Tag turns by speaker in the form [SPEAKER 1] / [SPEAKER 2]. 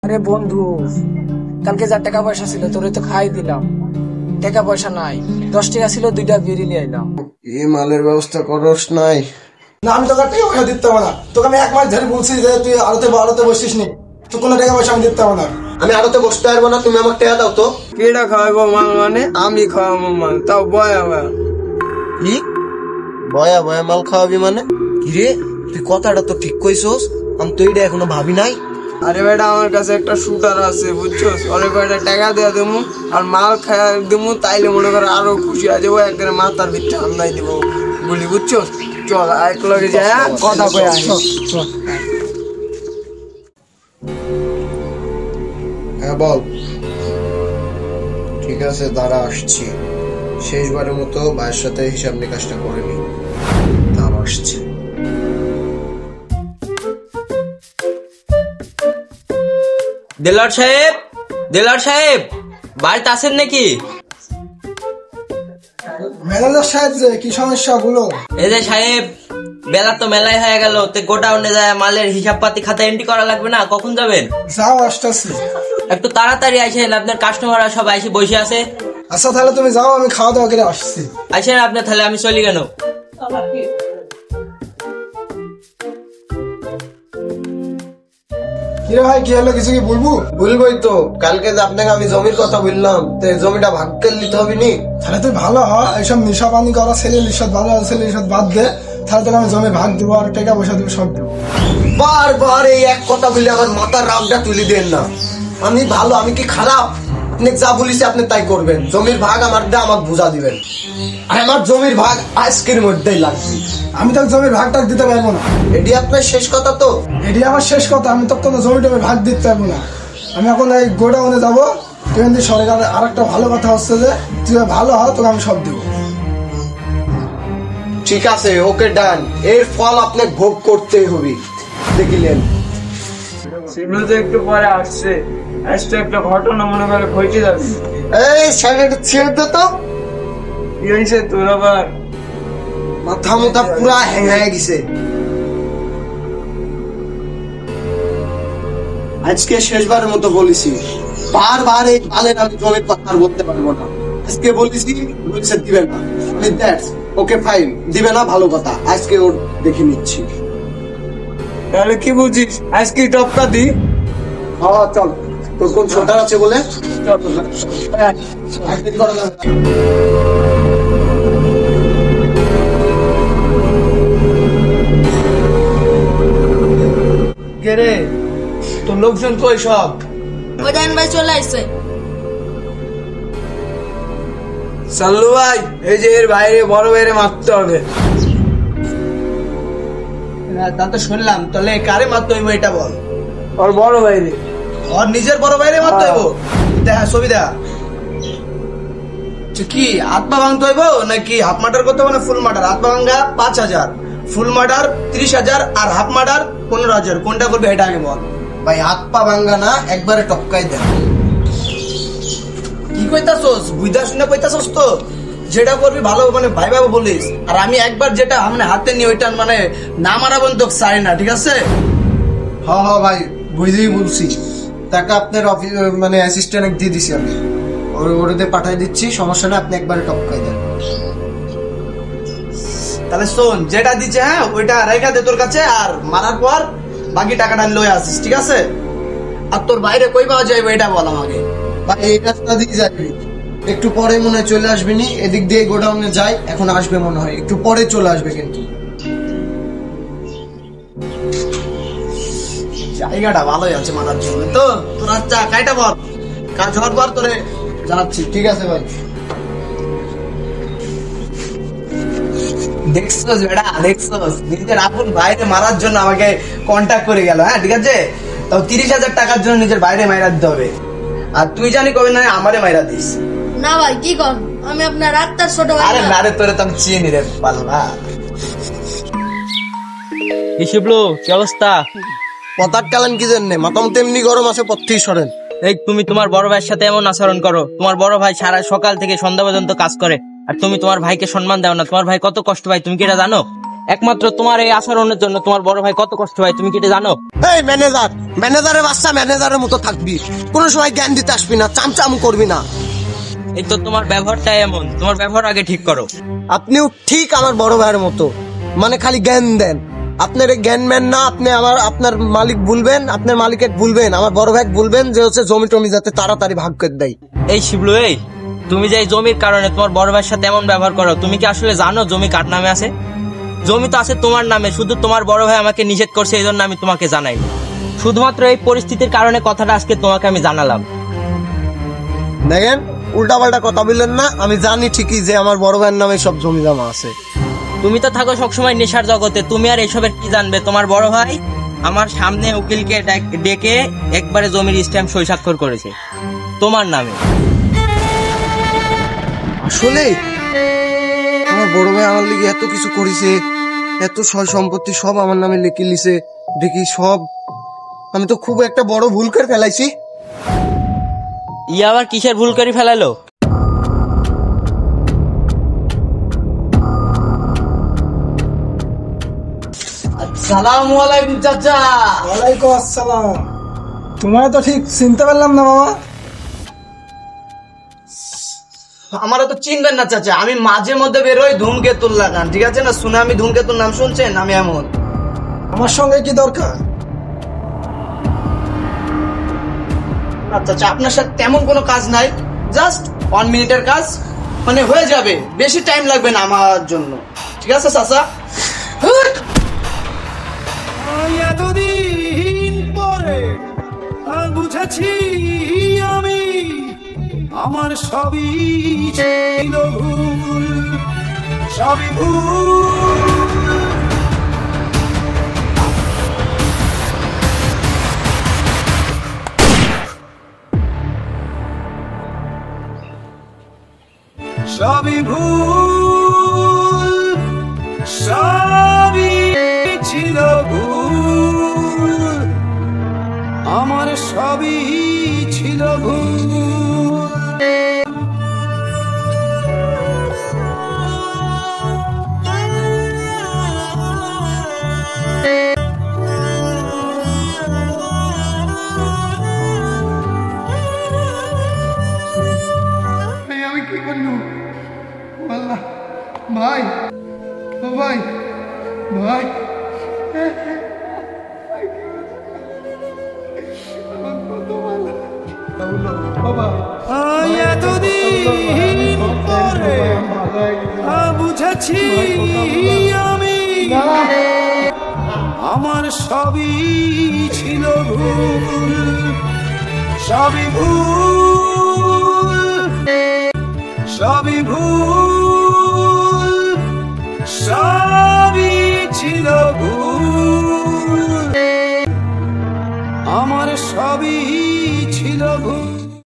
[SPEAKER 1] আরে বন্ধু, কালকে যা টাকা পয়সা ছিল তোরে তো খাই দিলাম, টাকা পয়সা নাই। 10 টাকা ছিল, 2টা বিড়ি নিয়ে আইলাম।
[SPEAKER 2] এই মালের ব্যবস্থা করস নাই?
[SPEAKER 3] না, আমি তোকে টাকা পয়সা দিতে পারবো না। তোকে আমি 1 মাস ধরে বলছি যে তুই আড়তে বসিস নি, তো কোনো টাকা পয়সা আমি দিতে পারবো না।
[SPEAKER 2] আমি আড়তে বসতে পারবো না, তুমি আমাকে টাকা দাও তো।
[SPEAKER 1] কেডা খাওয়াবো মাল? মানে আমি খাওয়াবো মাল, তাও বয়া বয়া।
[SPEAKER 2] কি বয়া বয়া মাল খাওয়াবি মানে? কিরে তুই কথাটা তো ঠিক কইছস, আমি তো এটা এখনো ভাবি নাই।
[SPEAKER 1] আরে বেটা, আমার কাছে একটা শুটার আছে বুঝছস, ওরে কয়টা টাকা দেয়া দেবো আর মাল খাওয়া দেবো, তাইলে মনে করে আরো খুশি আছে। ও একবারে মাথার ভিতরে হামলাই দিব বলি, বুঝছস? চল এক লগে যায় কথা কয়ে আসি।
[SPEAKER 2] হ্যাঁ বল। ঠিক আছে দাঁড়া, আসছি। শেষবারের মতো ভাইয়ের সাথে হিসাব নিকাশটা করে নি, তাও আসছে।
[SPEAKER 4] দেলার সাহেব, দেলার সাহেব বাড়িতে আছেন নাকি?
[SPEAKER 3] ম্যানেজার সাহেব যে কি সমস্যা বলো?
[SPEAKER 4] এই যে সাহেব, বেলা তো মেলাই হয়ে গেল, তে গোডাউনে যায় মালের হিসাব পাতি খাতা এন্ট্রি করা লাগবে না? কখন যাবেন?
[SPEAKER 3] যাও, আসতেছি।
[SPEAKER 4] একটু তাড়াতাড়ি আসেন, আপনার কাস্টমাররা সব এসে বসে আছে।
[SPEAKER 3] আচ্ছা তাহলে তুমি যাও, আমি খাওয়া দাওয়া করে আসছি।
[SPEAKER 4] আসেন আপনি, তাহলে আমি চলি কেন?
[SPEAKER 3] কিরে ভাই, কি হলো? কিছু কি বলবো?
[SPEAKER 2] বলবোই তো, কালকে যে আপনাকে আমি জমির কথা বললাম, তো এই জমিটা ভাগ করে নিতে হবে নি?
[SPEAKER 3] তাহলে তুই ভালো হ, এইসব নেশা পানি করা ছেলে লিসাদ ভালো ছেলে লিসাদ বাদ দে, তাহলে তোকে আমি জমি ভাগ দেবো আর টাকা পয়সা দেবো, সব দেবো।
[SPEAKER 2] বারবার এই এক কথা বলে আমার মাথার রাগটা তুলে দেন না। আমি ভালো, আমি কি খারাপ? আপনি যা বলিস আপনি তাই করবেন। জমির ভাগ আমার আমাকে বুঝা দিবেন, আর আমার জমির ভাগ আজকের মধ্যেই লাগবে।
[SPEAKER 3] আমি তোকে জমির ভাগটা দিতে পারবো না।
[SPEAKER 2] এটি আপনার শেষ কথা তো?
[SPEAKER 3] এটি আমার শেষ কথা, আমি তোকে কোনো জমি টমি ভাগ দিতে পারবো না। আমি এখন এই গোডাউনে যাবো। তুই কিন্তু সরকারের আর একটা ভালো কথা হচ্ছে যে তুই ভালো হ, তোকে আমি সব দেবো।
[SPEAKER 2] ঠিক আছে, ওকে ডান। এর ফল আপনাকে ভোগ করতেই হবে। দেখিলেন
[SPEAKER 1] সেগুলো তো একটু পরে আসছে, আসতে একটা ঘটনা মনে করে ঘটে যাবে।
[SPEAKER 2] এই স্যালাড ছেড়ে দে তো।
[SPEAKER 1] কি হয়েছে তোর আবার?
[SPEAKER 2] মাথা মুথা পুরা হ্যাং হয়ে গেছে। আজকে শেষবারের মতো বলেছি, বারবার এই বালের আমি জমির কথা আর বলতে পারবো না। আজকে বলেছি, বলছে দিবে না। ওকে ফাইন, দিবে না, ভালো কথা। আজকে ওর দেখে নিচ্ছি।
[SPEAKER 1] তাহলে কি বুঝিস, আজকে টপকা দি?
[SPEAKER 2] হ্যাঁ চল, তোর কোন ছোটার আছে বলে? একদিন করা যাবে।
[SPEAKER 1] কে রে, তোর লোকজন কই সব?
[SPEAKER 5] ওই দেন ভাই চলে আসছে।
[SPEAKER 1] সাল্লু ভাই, এই যে এর বাইরে বড় বাইরে মারতে হবে।
[SPEAKER 6] তা তো শুনলাম, তাহলে কারে মারতে হইব এটা বল।
[SPEAKER 1] ওর বড় বাইরে।
[SPEAKER 6] ওর নিজের বড় বাইরে মারতে হইব? দেখা ছবি দেখা। কি হাত পা ভাঙতে হইব নাকি হাফ মার্ডার করতে হবে না ফুল মার্ডার? হাত পা ভাঙা 5,000, ফুল মার্ডার 30,000 আর হাফ মার্ডার 15,000। কোনটা করবে এটা আগে বল।
[SPEAKER 2] ভাই হাত পা ভাঙ্গা না, একবারে টপকাই দেন।
[SPEAKER 6] কি কইতাছস? বুঝা শুনে কইতাছস তো? যেটা করবি ভালো মানে ভাই বাবা বলিস। আর আমি একবার যেটা মানে হাতে নিয়ে ওইটা মানে না মারা বন্ধ চাই না, ঠিক আছে?
[SPEAKER 2] হ্যাঁ হ্যাঁ ভাই, বুঝেই বলছি। টাকা আপনার অফিস মানে অ্যাসিস্ট্যান্ট দিয়ে দিছি আমি, ওরতে পাঠাই দিচ্ছি, সমস্যা না। আপনি একবারে টপকাই দেন।
[SPEAKER 6] তাহলে শোন, যেটা দিচ্ছে হ্যাঁ ওইটা রেখা দে তোর কাছে, আর মারার পর বাকি টাকাটা লয়ে আসিস, ঠিক আছে? আর তোর বাইরে কই পাওয়া যাবে এটা বল আমাকে।
[SPEAKER 2] ভাই এই রাস্তা দিয়ে যাবি, একটু পরে মনে হয় চলে আসবে নি। এদিক দিয়ে গোডাউনে যাই, এখন আসবে মনে হয়, একটু পরে চলে আসবে কিন্তু।
[SPEAKER 6] জায়গাটা ভালোই আছে মারার জন্য তো। তোর আচ্ছা কাইটা বল, কাজ হওয়ার পর তোরে জানাচ্ছি।
[SPEAKER 2] ঠিক আছে ভাই।
[SPEAKER 6] দেখছস বেটা, দেখছস নিজের আপন বাইরে মারার জন্য আমাকে কন্টাক্ট করে গেল। হ্যাঁ ঠিক আছে, তাও 30,000 টাকার জন্য নিজের বাইরে মাইরা দিতে হবে। আর তুই জানি কবে না আমারে মাইরা দিস।
[SPEAKER 5] না ভাই কি কন, আমি আপনার আত্মার ছোট ভাই।
[SPEAKER 6] আরে না রে, তোরে তো আমি চিনি রে পাল্লা।
[SPEAKER 4] কি শিবলু, কি অবস্থা?
[SPEAKER 2] পতার কালেন কি জন্য? মাথা মতো এমনি গরম আছে, পথেই সরেন।
[SPEAKER 4] এই তুমি তোমার বড় ভাইয়ের সাথে এমন আচরণ করো? তোমার বড় ভাই সারা সকাল থেকে সন্ধ্যা পর্যন্ত কাজ করে, আর তুমি তোমার ভাইকে সম্মান দাও না। তোমার ভাই কত কষ্ট পায় তুমি কি এটা জানো? একমাত্র তোমার এই আচরণের জন্য তোমার বড় ভাই কত কষ্ট হয় তুমি কি এটা জানো?
[SPEAKER 2] এই ম্যানেজারের বাচ্চা ম্যানেজারের মতো থাকবি, কোনো সময় জ্ঞান দিতে আসবি না, চামচাম করবি না।
[SPEAKER 4] এই তো তোমার ব্যবহারটাই এমন, তোমার ব্যবহার আগে ঠিক করো।
[SPEAKER 2] আপনিও ঠিক আমার বড় ভাইয়ের মতো, মানে খালি জ্ঞান দেন। আপনার এই জ্ঞান ম্যান না, আপনি আপনার মালিক বলবেন, আপনার মালিককে বলবেন, আমার বড় ভাই বলবেন যে হচ্ছে জমি টমি যাতে তাড়াতাড়ি ভাগ করে দেয়।
[SPEAKER 4] এই শিবলু, এই তুমি যে এই জমির কারণে তোমার বড় ভাইয়ের সাথে এমন ব্যবহার করো, তুমি কি আসলে জানো জমি কার নামে আছে? জমি তো আছে তোমার নামে, শুধু তোমার বড় ভাই আমাকে নিষেধ করছে, এই জন্য আমি তোমাকে জানাইনি। শুধুমাত্র এই পরিস্থিতির কারণে কথাটা আজকে তোমাকে আমি জানালাম।
[SPEAKER 2] দেখেন, উল্টাপাল্টা কথা বললেন না, আমি জানি ঠিকই যে আমার বড় ভাইয়ের নামে সব জমি জমা আছে।
[SPEAKER 4] তুমি তো থাকো সবসময় নেশার জগতে, তুমি আর এসবের কি জানবে? তোমার বড় ভাই আমার সামনে উকিলকে ডেকে একবারে জমির স্ট্যাম্প সই স্বাক্ষর করেছে তোমার নামে।
[SPEAKER 2] আসলে আমার বড় ভাই আমার লিগে এত কিছু করেছে, এত সয় সম্পত্তি সব আমার নামে লিখে লিছে, দেখি সব আমি তো খুব একটা বড় ভুল করে ফেলাইছি।
[SPEAKER 4] আবার কিসের ভুল করে ফেলালো?
[SPEAKER 6] আসসালামু আলাইকুম চাচা।
[SPEAKER 3] ওয়ালাইকুম আসসালাম। তোমার তো ঠিক চিনতে পারলাম না মামা।
[SPEAKER 6] আমারও তো চিনবেন না চাচা, আমি মাঝে মধ্যে বেরোই ধূমকেতুর লাগান, ঠিক আছে না? শুনে আমি ধূমকেতুর নাম শুনছেন? আমি এমন।
[SPEAKER 3] আমার সঙ্গে কি দরকার?
[SPEAKER 6] আচ্ছা আচ্ছা, আপনার সাথে তেমন কোনো কাজ নাই, জাস্ট 1 মিনিটের কাজ, মানে হয়ে যাবে, বেশি টাইম লাগবে না আমার জন্য, ঠিক আছে চাচা?
[SPEAKER 7] এতদিন পরে বুঝেছি আমি আমার সবই ছিল ভুল, সবই ভুল। সবই ভুল, সবই ছিল ভুল, আমার সবই ছিল ভুল। আমি কি করলু? আল্লাহ, ভাই, ও ভাই, ভাই, এতদিন পরে বুঝেছি আমি আমার সবই ছিল ভুল, সবই ভুল, সবই ভুল।